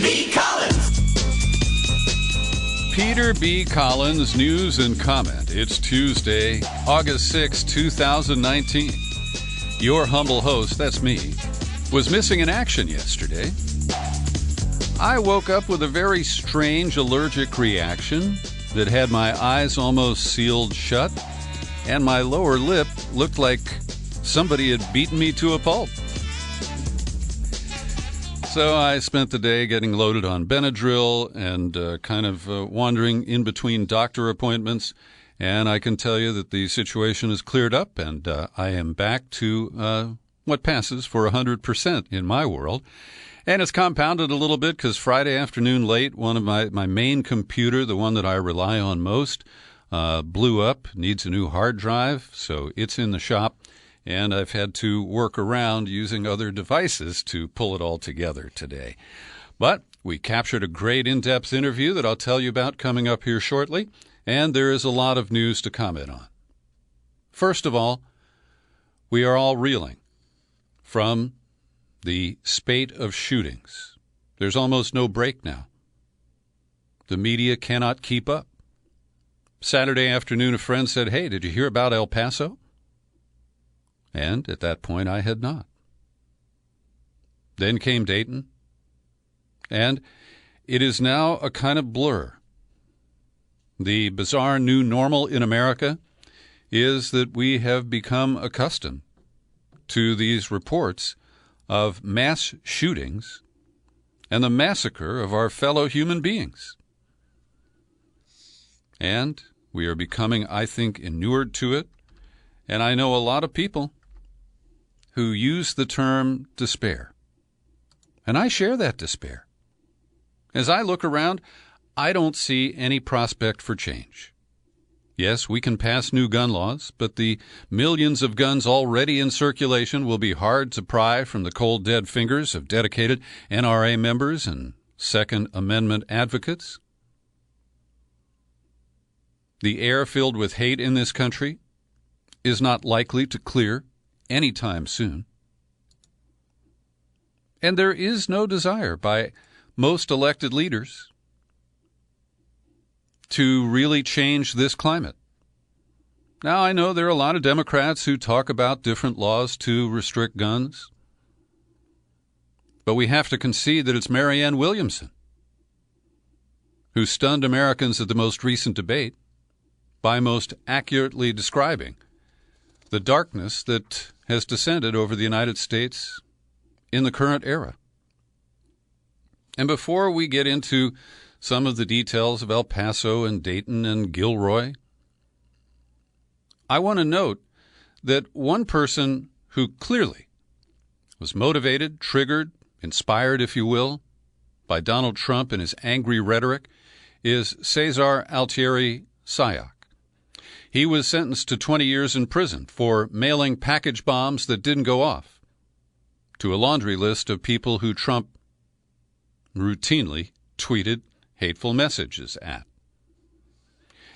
B. Collins. Peter B. Collins, news and comment. It's Tuesday, August 6, 2019. Your humble host, that's me, was missing in action yesterday. I woke up with a very strange allergic reaction that had my eyes almost sealed shut, and my lower lip looked like somebody had beaten me to a pulp. So I spent the day getting loaded on Benadryl and kind of wandering in between doctor appointments. And I can tell you that the situation is cleared up, and I am back to what passes for 100% in my world. And it's compounded a little bit because Friday afternoon late, one of my main computer, the one that I rely on most, blew up, needs a new hard drive, so it's in the shop. And I've had to work around using other devices to pull it all together today. But we captured a great in-depth interview that I'll tell you about coming up here shortly, and there is a lot of news to comment on. First of all, we are all reeling from the spate of shootings. There's almost no break now. The media cannot keep up. Saturday afternoon, a friend said, "Hey, did you hear about El Paso?" And at that point, I had not. Then came Dayton, and it is now a kind of blur. The bizarre new normal in America is that we have become accustomed to these reports of mass shootings and the massacre of our fellow human beings. And we are becoming, I think, inured to it. And I know a lot of people who use the term despair. And I share that despair. As I look around, I don't see any prospect for change. Yes, we can pass new gun laws, but the millions of guns already in circulation will be hard to pry from the cold, dead fingers of dedicated NRA members and Second Amendment advocates. The air filled with hate in this country is not likely to clear anytime soon. And there is no desire by most elected leaders to really change this climate. Now, I know there are a lot of Democrats who talk about different laws to restrict guns, but we have to concede that it's Marianne Williamson who stunned Americans at the most recent debate by most accurately describing the darkness that has descended over the United States in the current era. And before we get into some of the details of El Paso and Dayton and Gilroy, I want to note that one person who clearly was motivated, triggered, inspired, if you will, by Donald Trump and his angry rhetoric is Cesar Altieri Sayoc. He was sentenced to 20 years in prison for mailing package bombs that didn't go off to a laundry list of people who Trump routinely tweeted hateful messages at.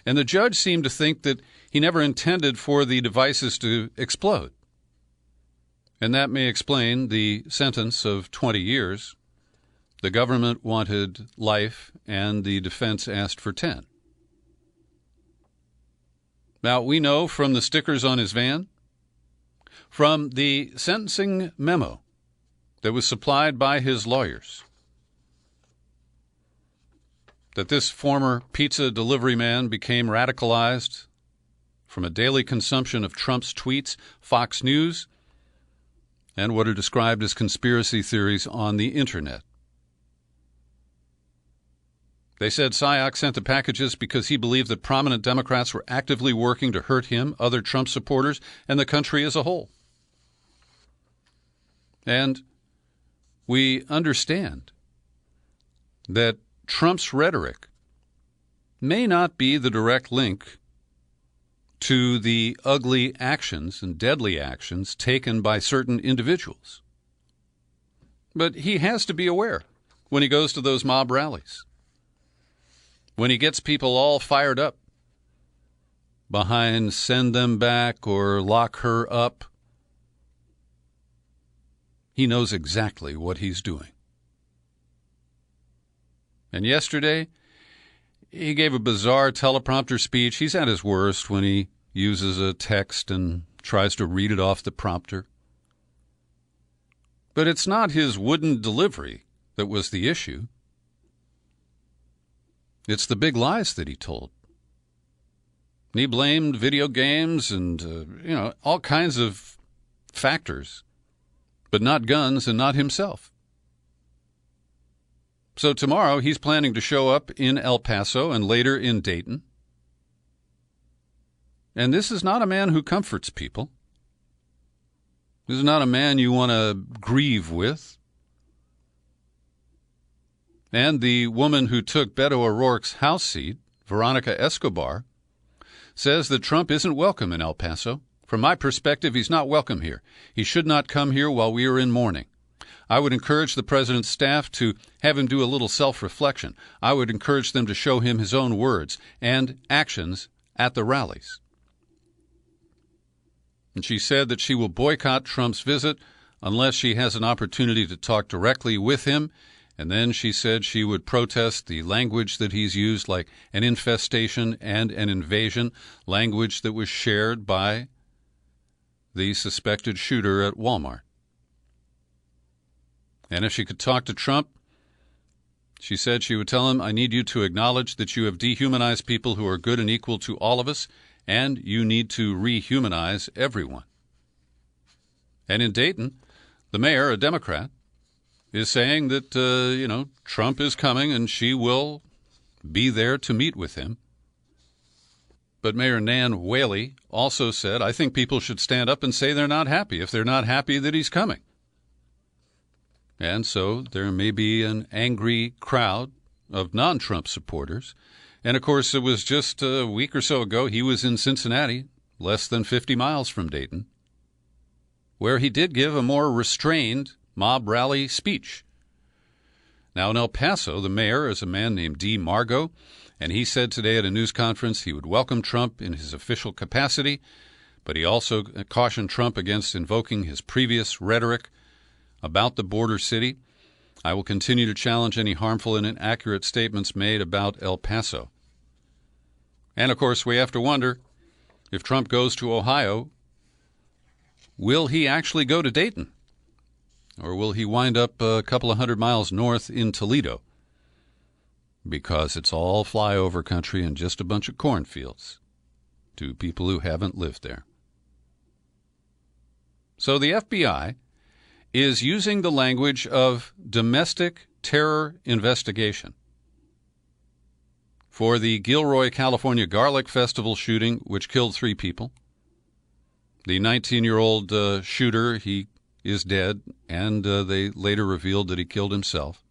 And the judge seemed to think that he never intended for the devices to explode. And that may explain the sentence of 20 years. The government wanted life, and the defense asked for 10. Now, we know from the stickers on his van, from the sentencing memo that was supplied by his lawyers, that this former pizza delivery man became radicalized from a daily consumption of Trump's tweets, Fox News, and what are described as conspiracy theories on the Internet. They said Sayoc sent the packages because he believed that prominent Democrats were actively working to hurt him, other Trump supporters, and the country as a whole. And we understand that Trump's rhetoric may not be the direct link to the ugly actions and deadly actions taken by certain individuals. But he has to be aware when he goes to those mob rallies, when he gets people all fired up behind send them back or lock her up, he knows exactly what he's doing. And yesterday, he gave a bizarre teleprompter speech. He's at his worst when he uses a text and tries to read it off the prompter. But it's not his wooden delivery that was the issue. It's the big lies that he told. And he blamed video games and, all kinds of factors, but not guns and not himself. So tomorrow he's planning to show up in El Paso and later in Dayton. And this is not a man who comforts people. This is not a man you want to grieve with. And the woman who took Beto O'Rourke's House seat, Veronica Escobar, says that Trump isn't welcome in El Paso. From my perspective, he's not welcome here. He should not come here while we are in mourning. I would encourage the president's staff to have him do a little self-reflection. I would encourage them to show him his own words and actions at the rallies. And she said that she will boycott Trump's visit unless she has an opportunity to talk directly with him. And then she said she would protest the language that he's used, like an infestation and an invasion, language that was shared by the suspected shooter at Walmart. And if she could talk to Trump, she said she would tell him, I need you to acknowledge that you have dehumanized people who are good and equal to all of us, and you need to rehumanize everyone. And in Dayton, the mayor, a Democrat, is saying that, Trump is coming and she will be there to meet with him. But Mayor Nan Whaley also said, I think people should stand up and say they're not happy if they're not happy that he's coming. And so there may be an angry crowd of non-Trump supporters. And, of course, it was just a week or so ago he was in Cincinnati, less than 50 miles from Dayton, where he did give a more restrained mob rally speech. Now, in El Paso, the mayor is a man named D. Margo, and he said today at a news conference he would welcome Trump in his official capacity, but he also cautioned Trump against invoking his previous rhetoric about the border city. I will continue to challenge any harmful and inaccurate statements made about El Paso. And, of course, we have to wonder, if Trump goes to Ohio, will he actually go to Dayton? Or will he wind up a couple of 100 miles north in Toledo? Because it's all flyover country and just a bunch of cornfields to people who haven't lived there. So the FBI is using the language of domestic terror investigation for the Gilroy, California Garlic Festival shooting, which killed 3 people. The 19-year-old shooter, he is dead, and they later revealed that he killed himself.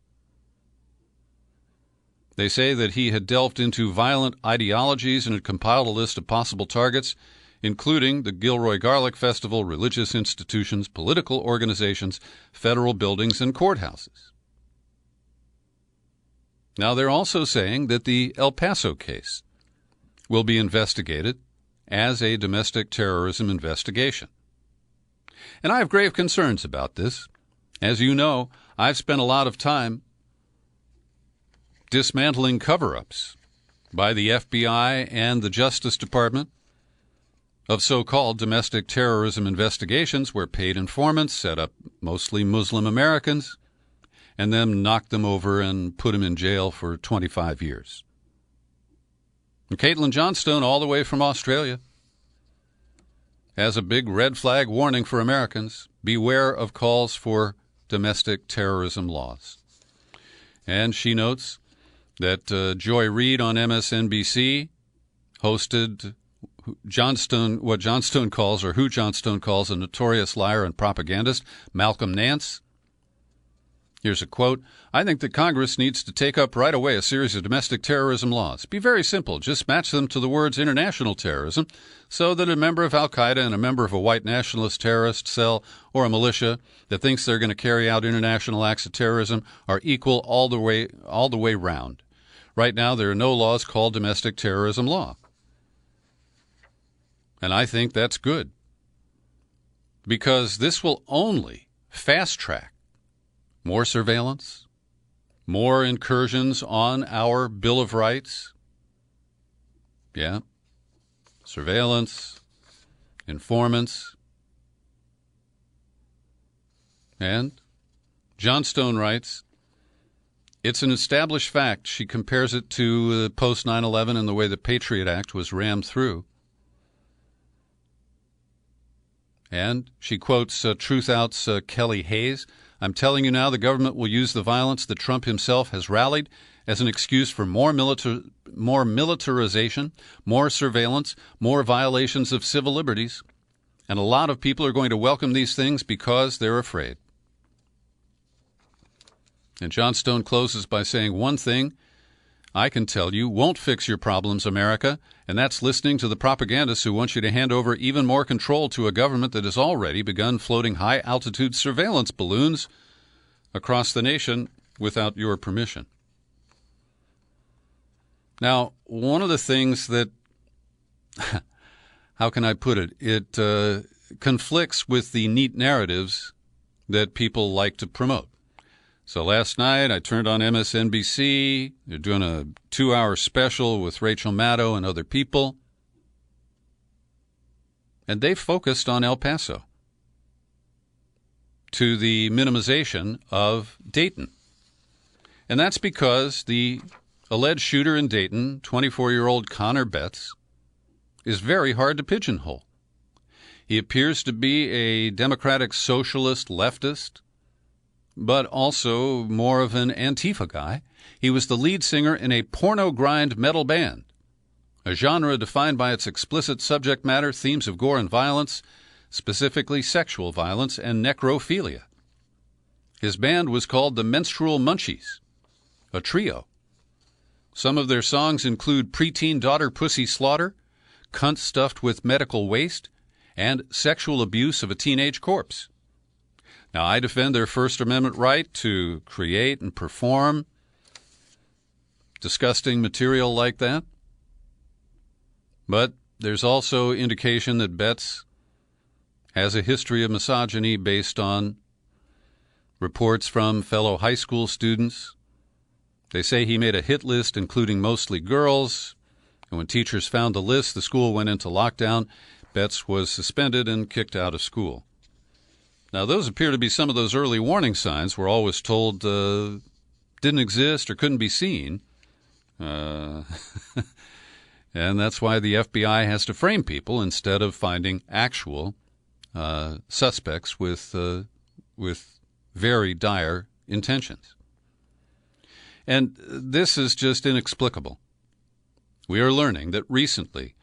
They say that he had delved into violent ideologies and had compiled a list of possible targets, including the Gilroy Garlic Festival, religious institutions, political organizations, federal buildings, and courthouses. Now, they're also saying that the El Paso case will be investigated as a domestic terrorism investigation. And I have grave concerns about this. As you know, I've spent a lot of time dismantling cover-ups by the FBI and the Justice Department of so-called domestic terrorism investigations where paid informants set up mostly Muslim Americans and then knocked them over and put them in jail for 25 years. And Caitlin Johnstone, all the way from Australia, has a big red flag warning for Americans. Beware of calls for domestic terrorism laws. And she notes that Joy Reid on MSNBC hosted who Johnstone calls a notorious liar and propagandist, Malcolm Nance. Here's a quote. I think that Congress needs to take up right away a series of domestic terrorism laws. Be very simple. Just match them to the words international terrorism so that a member of Al-Qaeda and a member of a white nationalist terrorist cell or a militia that thinks they're going to carry out international acts of terrorism are equal all the way round. Right now, there are no laws called domestic terrorism law. And I think that's good, because this will only fast-track more surveillance, More incursions on our Bill of Rights. Yeah. Surveillance, informants. And Johnstone writes, it's an established fact. She compares it to post 9/11 and the way the Patriot Act was rammed through. And she quotes Truth Out's Kelly Hayes. I'm telling you now, the government will use the violence that Trump himself has rallied as an excuse for more militarization, more surveillance, more violations of civil liberties. And a lot of people are going to welcome these things because they're afraid. And Johnstone closes by saying, one thing I can tell you won't fix your problems, America, and that's listening to the propagandists who want you to hand over even more control to a government that has already begun floating high-altitude surveillance balloons across the nation without your permission. Now, one of the things that, how can I put it, it conflicts with the neat narratives that people like to promote. So last night I turned on MSNBC. They're doing a 2-hour special with Rachel Maddow and other people. And they focused on El Paso to the minimization of Dayton. And that's because the alleged shooter in Dayton, 24-year-old Connor Betts, is very hard to pigeonhole. He appears to be a democratic socialist leftist, but also more of an Antifa guy. He was the lead singer in a porno grind metal band, a genre defined by its explicit subject matter, themes of gore and violence, specifically sexual violence and necrophilia. His band was called the Menstrual Munchies, a trio. Some of their songs include Preteen Daughter Pussy Slaughter, Cunt Stuffed with Medical Waste, and Sexual Abuse of a Teenage Corpse. Now, I defend their First Amendment right to create and perform disgusting material like that. But there's also indication that Betts has a history of misogyny based on reports from fellow high school students. They say he made a hit list including mostly girls, and when teachers found the list, the school went into lockdown. Betts was suspended and kicked out of school. Now, those appear to be some of those early warning signs we're always told didn't exist or couldn't be seen. And that's why the FBI has to frame people instead of finding actual suspects with very dire intentions. And this is just inexplicable. We are learning that recently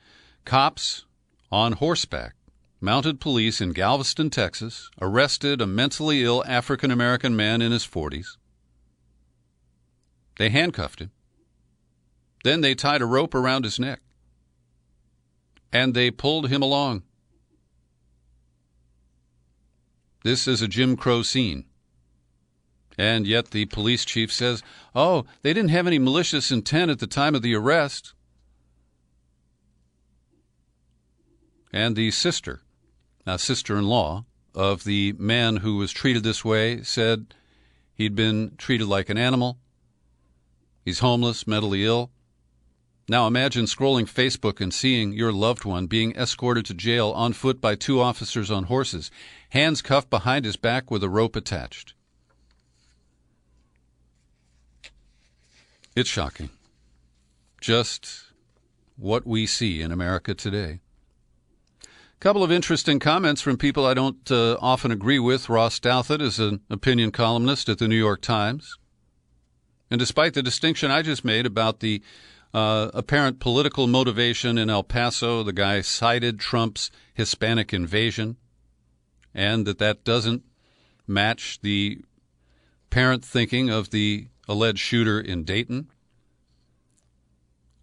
cops on horseback, mounted police in Galveston, Texas, arrested a mentally ill African-American man in his 40s. They handcuffed him. Then they tied a rope around his neck. And they pulled him along. This is a Jim Crow scene. And yet the police chief says, oh, they didn't have any malicious intent at the time of the arrest. And the sister-in-law of the man who was treated this way said he'd been treated like an animal. He's homeless, mentally ill. Now imagine scrolling Facebook and seeing your loved one being escorted to jail on foot by 2 officers on horses, hands cuffed behind his back with a rope attached. It's shocking. Just what we see in America today. A couple of interesting comments from people I don't often agree with. Ross Douthat is an opinion columnist at the New York Times. And despite the distinction I just made about the apparent political motivation in El Paso, the guy cited Trump's Hispanic invasion, and that doesn't match the apparent thinking of the alleged shooter in Dayton.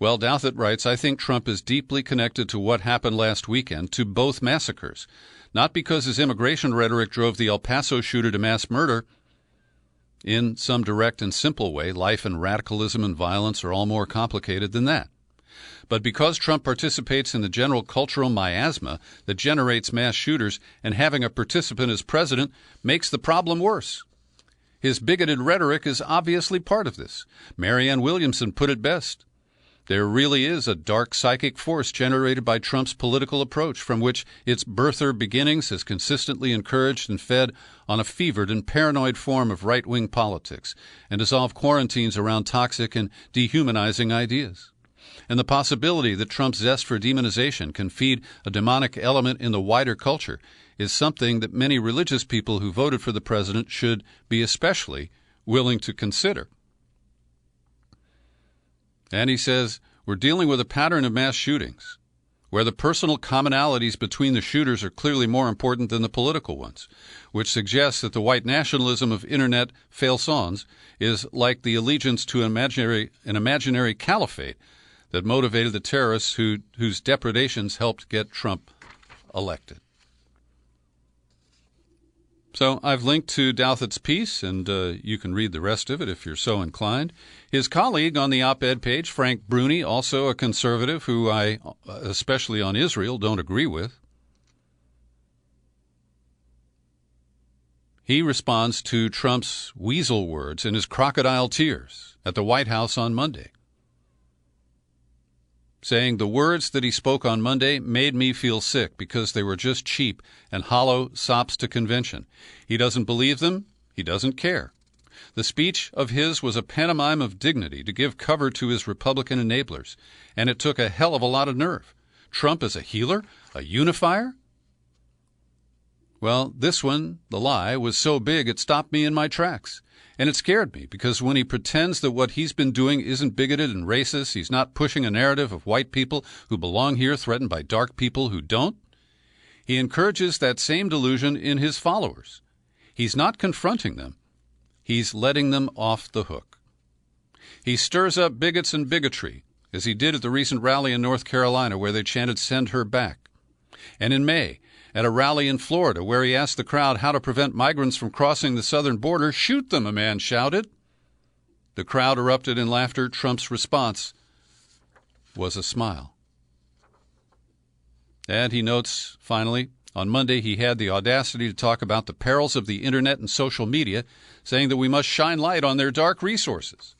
Well, Douthat writes, I think Trump is deeply connected to what happened last weekend, to both massacres, not because his immigration rhetoric drove the El Paso shooter to mass murder. In some direct and simple way, life and radicalism and violence are all more complicated than that. But because Trump participates in the general cultural miasma that generates mass shooters, and having a participant as president makes the problem worse. His bigoted rhetoric is obviously part of this. Marianne Williamson put it best. There really is a dark psychic force generated by Trump's political approach, from which its birther beginnings has consistently encouraged and fed on a fevered and paranoid form of right-wing politics and dissolved quarantines around toxic and dehumanizing ideas. And the possibility that Trump's zest for demonization can feed a demonic element in the wider culture is something that many religious people who voted for the president should be especially willing to consider. And he says, we're dealing with a pattern of mass shootings where the personal commonalities between the shooters are clearly more important than the political ones, which suggests that the white nationalism of internet fail-sons is like the allegiance to an imaginary caliphate that motivated the terrorists whose depredations helped get Trump elected. So I've linked to Douthat's piece, and you can read the rest of it if you're so inclined. His colleague on the op-ed page, Frank Bruni, also a conservative who I, especially on Israel, don't agree with. He responds to Trump's weasel words and his crocodile tears at the White House on Monday, saying the words that he spoke on Monday made me feel sick because they were just cheap and hollow sops to convention. He doesn't believe them. He doesn't care. The speech of his was a pantomime of dignity to give cover to his Republican enablers, and it took a hell of a lot of nerve. Trump is a healer, a unifier? Well, this one, the lie, was so big it stopped me in my tracks. And it scared me because when he pretends that what he's been doing isn't bigoted and racist, he's not pushing a narrative of white people who belong here threatened by dark people who don't, he encourages that same delusion in his followers. He's not confronting them. He's letting them off the hook. He stirs up bigots and bigotry, as he did at the recent rally in North Carolina where they chanted, "Send her back." And in May, at a rally in Florida where he asked the crowd how to prevent migrants from crossing the southern border, "Shoot them," a man shouted. The crowd erupted in laughter. Trump's response was a smile. And he notes, finally, on Monday he had the audacity to talk about the perils of the internet and social media, saying that we must shine light on their dark resources.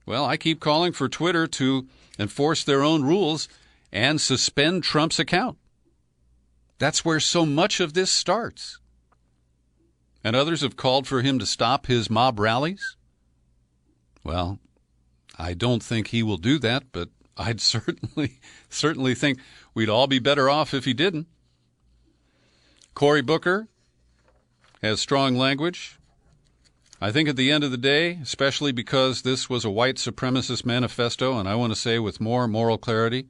Well, I keep calling for Twitter to enforce their own rules and suspend Trump's account. That's where so much of this starts. And others have called for him to stop his mob rallies. Well, I don't think he will do that, but I'd certainly think we'd all be better off if he didn't. Cory Booker has strong language. I think at the end of the day, especially because this was a white supremacist manifesto, and I want to say with more moral clarity,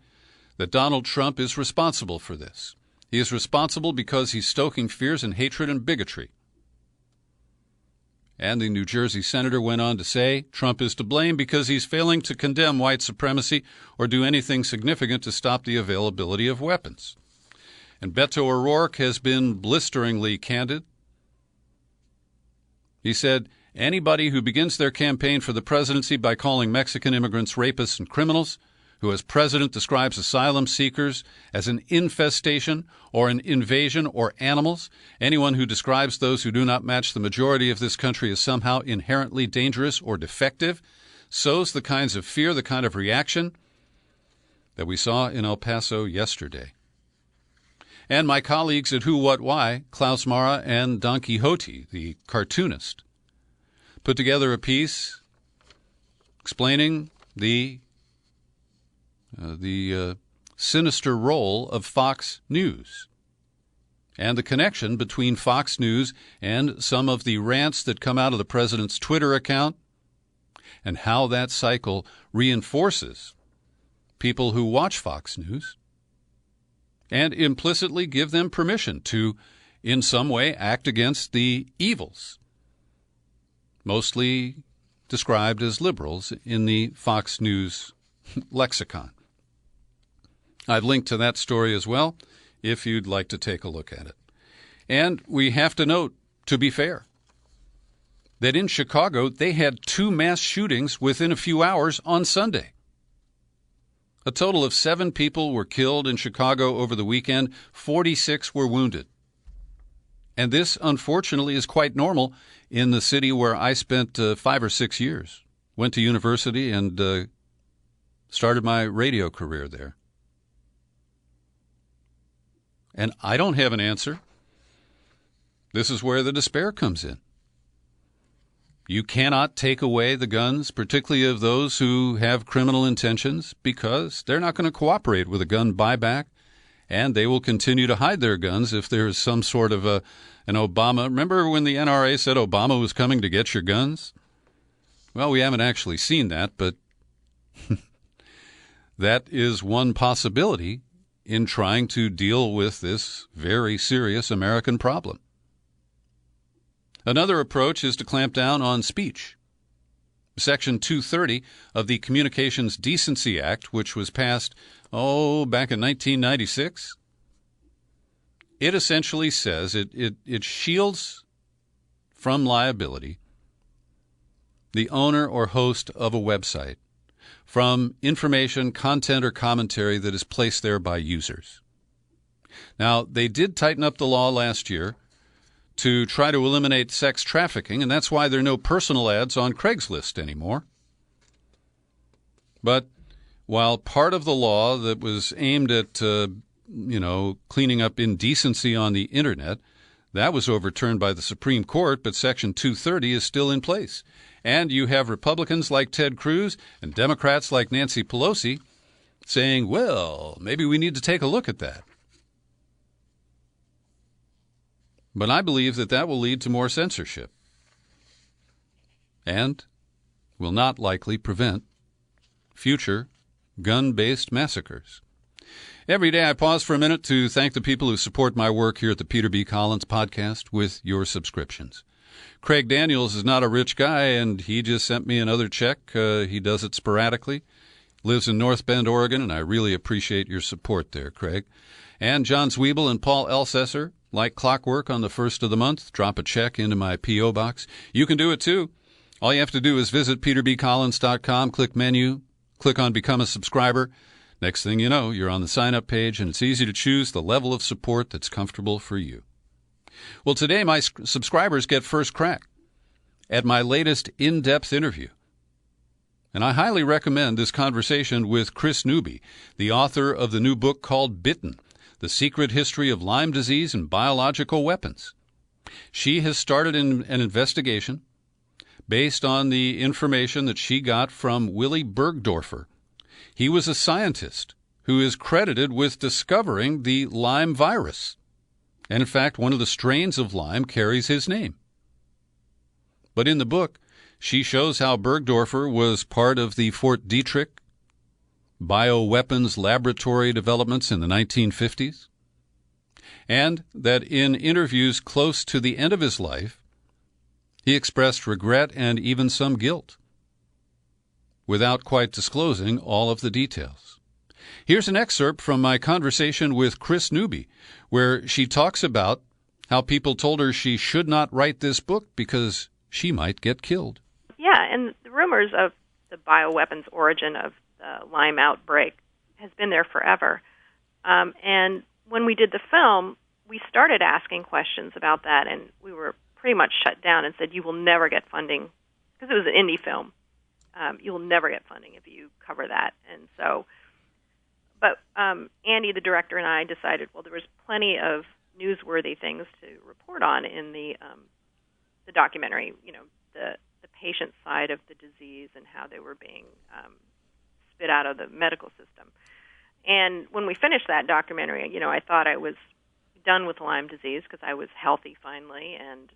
that Donald Trump is responsible for this. He is responsible because he's stoking fears and hatred and bigotry. And the New Jersey senator went on to say Trump is to blame because he's failing to condemn white supremacy or do anything significant to stop the availability of weapons. And Beto O'Rourke has been blisteringly candid. He said, anybody who begins their campaign for the presidency by calling Mexican immigrants rapists and criminals, who as president describes asylum seekers as an infestation or an invasion or animals, anyone who describes those who do not match the majority of this country as somehow inherently dangerous or defective, sows the kinds of fear, the kind of reaction that we saw in El Paso yesterday. And my colleagues at Who, What, Why, Klaus Mara and Don Quixote, the cartoonist, put together a piece explaining the sinister role of Fox News and the connection between Fox News and some of the rants that come out of the president's Twitter account and how that cycle reinforces people who watch Fox News and implicitly give them permission to, in some way, act against the evils, mostly described as liberals in the Fox News lexicon. I've linked to that story as well, if you'd like to take a look at it. And we have to note, to be fair, that in Chicago, they had 2 mass shootings within a few hours on Sunday. A total of 7 people were killed in Chicago over the weekend. 46 were wounded. And this, unfortunately, is quite normal in the city where I spent 5 or 6 years. Went to university and started my radio career there. And I don't have an answer. This is where the despair comes in. You cannot take away the guns, particularly of those who have criminal intentions, because they're not going to cooperate with a gun buyback, and they will continue to hide their guns if there is some sort of an Obama. Remember when the NRA said Obama was coming to get your guns? Well, we haven't actually seen that, but that is one possibility in trying to deal with this very serious American problem. Another approach is to clamp down on speech. Section 230 of the Communications Decency Act, which was passed, back in 1996, it essentially says it shields from liability the owner or host of a website from information, content, or commentary that is placed there by users. Now, they did tighten up the law last year to try to eliminate sex trafficking, and that's why there are no personal ads on Craigslist anymore. But while part of the law that was aimed at, cleaning up indecency on the Internet, that was overturned by the Supreme Court, but Section 230 is still in place. And you have Republicans like Ted Cruz and Democrats like Nancy Pelosi saying, well, maybe we need to take a look at that. But I believe that will lead to more censorship and will not likely prevent future gun-based massacres. Every day I pause for a minute to thank the people who support my work here at the Peter B. Collins Podcast with your subscriptions. Craig Daniels is not a rich guy, and he just sent me another check. He does it sporadically. Lives in North Bend, Oregon, and I really appreciate your support there, Craig. And John Zwiebel and Paul Elsesser, like clockwork on the first of the month, drop a check into my P.O. box. You can do it, too. All you have to do is visit peterbcollins.com, click menu, click on Become a Subscriber. Next thing you know, you're on the sign-up page, and it's easy to choose the level of support that's comfortable for you. Well, today my subscribers get first crack at my latest in-depth interview. And I highly recommend this conversation with Chris Newby, the author of the new book called Bitten, The Secret History of Lyme Disease and Biological Weapons. She has started an investigation based on the information that she got from Willy Bergdorfer. He was a scientist who is credited with discovering the Lyme virus. And in fact, one of the strains of Lyme carries his name. But in the book, she shows how Bergdorfer was part of the Fort Detrick bioweapons laboratory developments in the 1950s, and that in interviews close to the end of his life, he expressed regret and even some guilt, without quite disclosing all of the details. Here's an excerpt from my conversation with Chris Newby, where she talks about how people told her she should not write this book because she might get killed. Yeah, and the rumors of the bioweapons origin of the Lyme outbreak has been there forever. And when we did the film, we started asking questions about that, and we were pretty much shut down and said, you will never get funding, because it was an indie film. You will never get funding if you cover that. And so, but Andy, the director, and I decided, well, there was plenty of newsworthy things to report on in the documentary, the patient side of the disease and how they were being spit out of the medical system. And when we finished that documentary, I thought I was done with Lyme disease because I was healthy finally, and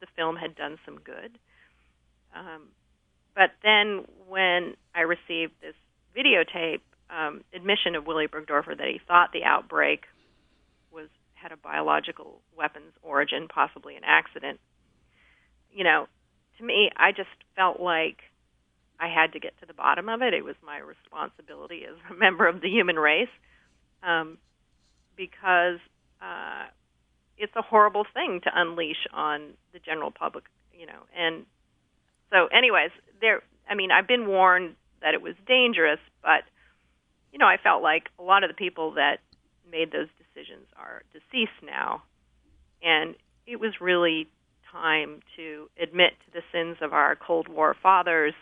the film had done some good. But then when I received this videotape admission of Willy Bergdorfer that he thought the outbreak had a biological weapons origin, possibly an accident, to me, I just felt like I had to get to the bottom of it. It was my responsibility as a member of the human race, because it's a horrible thing to unleash on the general public, And so anyways, I've been warned that it was dangerous, but, I felt like a lot of the people that made those decisions are deceased now. And it was really time to admit to the sins of our Cold War fathers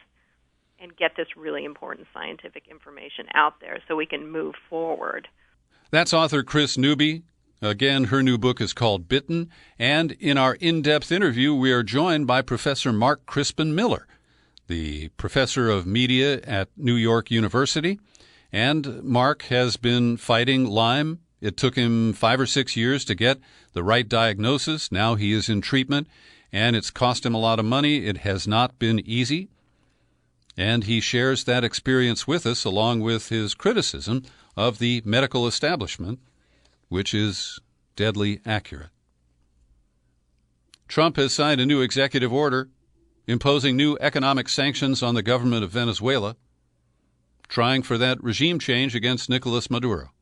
and get this really important scientific information out there so we can move forward. That's author Chris Newby. Again, her new book is called Bitten. And in our in-depth interview, we are joined by Professor Mark Crispin Miller, the professor of media at New York University. And Mark has been fighting Lyme. It took him 5 or 6 years to get the right diagnosis. Now he is in treatment, and it's cost him a lot of money. It has not been easy. And he shares that experience with us, along with his criticism of the medical establishment, which is deadly accurate. Trump has signed a new executive order imposing new economic sanctions on the government of Venezuela, trying for that regime change against Nicolas Maduro.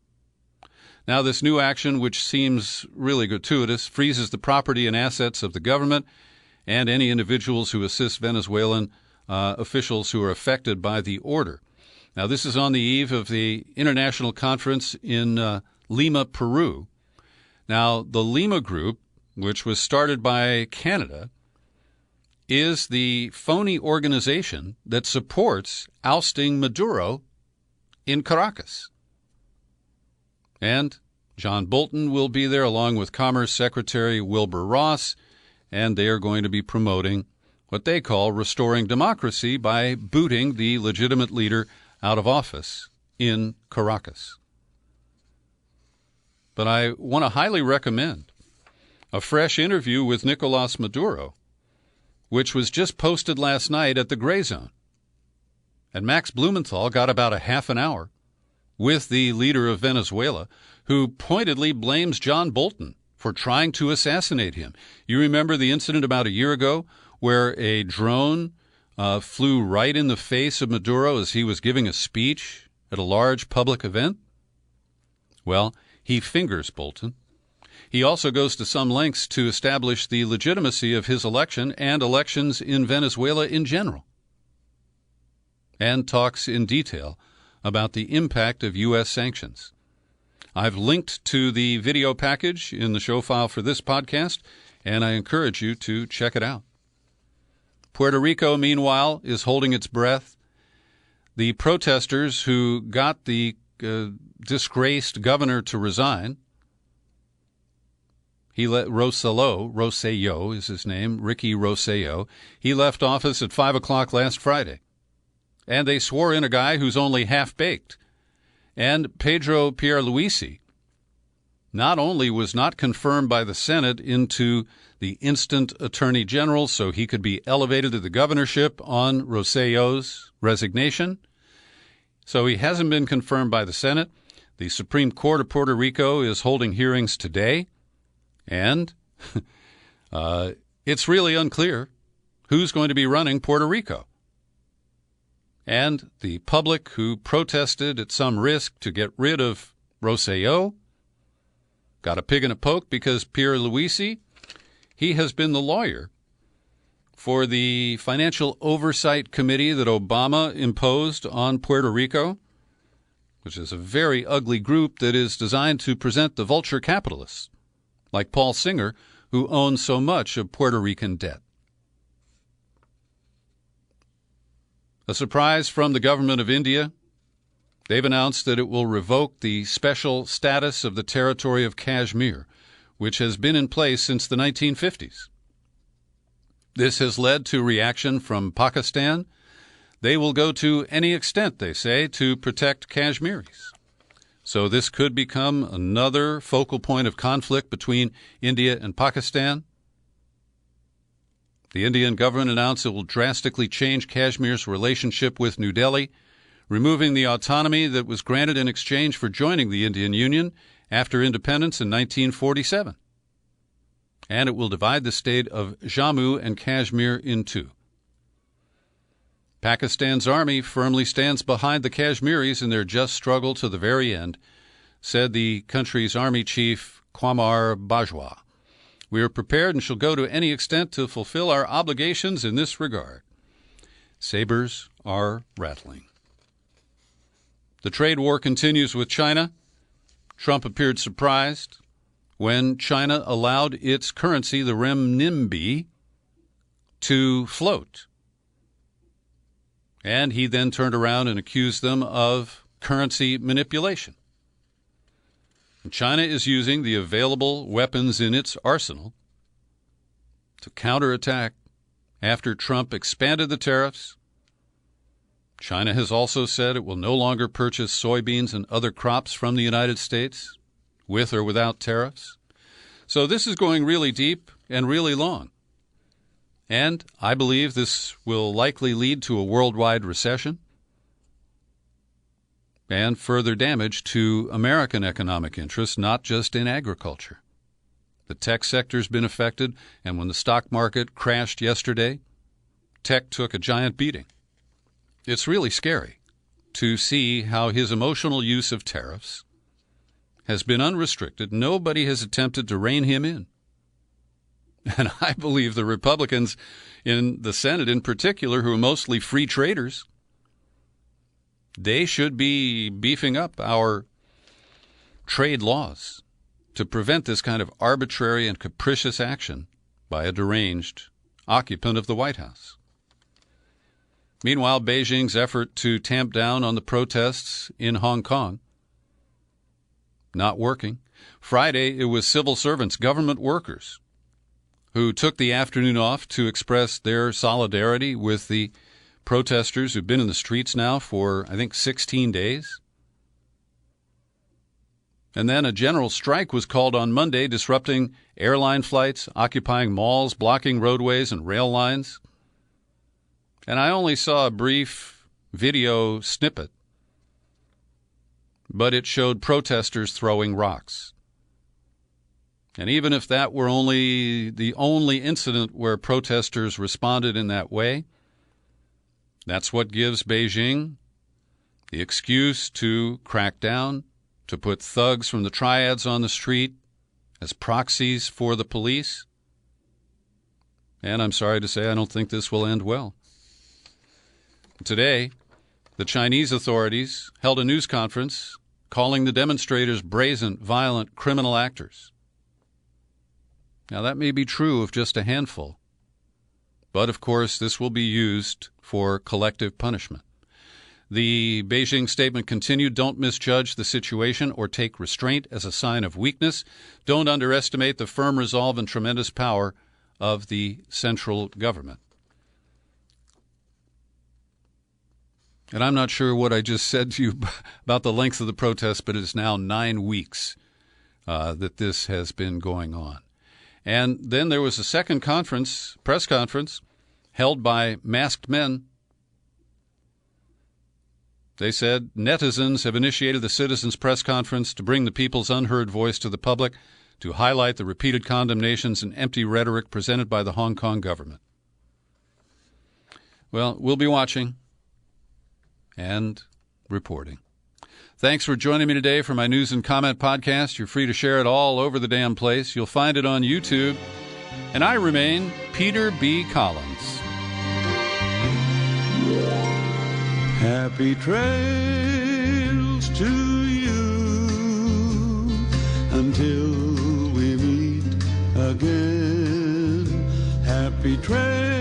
Now, this new action, which seems really gratuitous, freezes the property and assets of the government and any individuals who assist Venezuelan officials who are affected by the order. Now, this is on the eve of the international conference in Lima, Peru. Now, the Lima Group, which was started by Canada, is the phony organization that supports ousting Maduro in Caracas. And John Bolton will be there along with Commerce Secretary Wilbur Ross, and they are going to be promoting what they call restoring democracy by booting the legitimate leader out of office in Caracas. But I want to highly recommend a fresh interview with Nicolas Maduro, which was just posted last night at the Gray Zone. And Max Blumenthal got about a half an hour with the leader of Venezuela, who pointedly blames John Bolton for trying to assassinate him. You remember the incident about a year ago where a drone flew right in the face of Maduro as he was giving a speech at a large public event? Well, he fingers Bolton. He also goes to some lengths to establish the legitimacy of his election and elections in Venezuela in general, and talks in detail about the impact of U.S. sanctions. I've linked to the video package in the show file for this podcast, and I encourage you to check it out. Puerto Rico, meanwhile, is holding its breath. The protesters who got the disgraced governor to resign, Rosselló is his name, Ricky Rosselló. He left office at 5 o'clock last Friday. And they swore in a guy who's only half-baked. And Pedro Pierluisi not only was not confirmed by the Senate into the instant attorney general so he could be elevated to the governorship on Rosselló's resignation, so he hasn't been confirmed by the Senate. The Supreme Court of Puerto Rico is holding hearings today, and it's really unclear who's going to be running Puerto Rico. And the public who protested at some risk to get rid of Rosselló got a pig in a poke because Pierluisi, he has been the lawyer for the Financial Oversight Committee that Obama imposed on Puerto Rico, which is a very ugly group that is designed to present the vulture capitalists, like Paul Singer, who owns so much of Puerto Rican debt. A surprise from the government of India. They've announced that it will revoke the special status of the territory of Kashmir, which has been in place since the 1950s. This has led to reaction from Pakistan. They will go to any extent, they say, to protect Kashmiris. So this could become another focal point of conflict between India and Pakistan. The Indian government announced it will drastically change Kashmir's relationship with New Delhi, removing the autonomy that was granted in exchange for joining the Indian Union after independence in 1947. And it will divide the state of Jammu and Kashmir in two. Pakistan's army firmly stands behind the Kashmiris in their just struggle to the very end, said the country's army chief Qamar Bajwa. We are prepared and shall go to any extent to fulfill our obligations in this regard. Sabers are rattling. The trade war continues with China. Trump appeared surprised when China allowed its currency, the renminbi, to float. And he then turned around and accused them of currency manipulation. And China is using the available weapons in its arsenal to counterattack after Trump expanded the tariffs. China has also said it will no longer purchase soybeans and other crops from the United States, with or without tariffs. So this is going really deep and really long. And I believe this will likely lead to a worldwide recession and further damage to American economic interests, not just in agriculture. The tech sector's been affected, and when the stock market crashed yesterday, tech took a giant beating. It's really scary to see how his emotional use of tariffs has been unrestricted. Nobody has attempted to rein him in. And I believe the Republicans in the Senate in particular, who are mostly free traders, they should be beefing up our trade laws to prevent this kind of arbitrary and capricious action by a deranged occupant of the White House. Meanwhile, Beijing's effort to tamp down on the protests in Hong Kong, not working. Friday, it was civil servants, government workers, who took the afternoon off to express their solidarity with the protesters who've been in the streets now for, I think, 16 days. And then a general strike was called on Monday, disrupting airline flights, occupying malls, blocking roadways and rail lines. And I only saw a brief video snippet, but it showed protesters throwing rocks. And even if that were the only incident where protesters responded in that way, that's what gives Beijing the excuse to crack down, to put thugs from the triads on the street as proxies for the police. And I'm sorry to say, I don't think this will end well. Today, the Chinese authorities held a news conference calling the demonstrators brazen, violent, criminal actors. Now, that may be true of just a handful, but of course this will be used for collective punishment. The Beijing statement continued, "Don't misjudge the situation or take restraint as a sign of weakness. Don't underestimate the firm resolve and tremendous power of the central government." And I'm not sure what I just said to you about the length of the protest, but it's now 9 weeks that this has been going on. And then there was a second press conference, held by masked men. They said, netizens have initiated the citizens' press conference to bring the people's unheard voice to the public, to highlight the repeated condemnations and empty rhetoric presented by the Hong Kong government. Well, we'll be watching and reporting. Thanks for joining me today for my News and Comment podcast. You're free to share it all over the damn place. You'll find it on YouTube. And I remain Peter B. Collins. Happy trails to you until we meet again. Happy trails.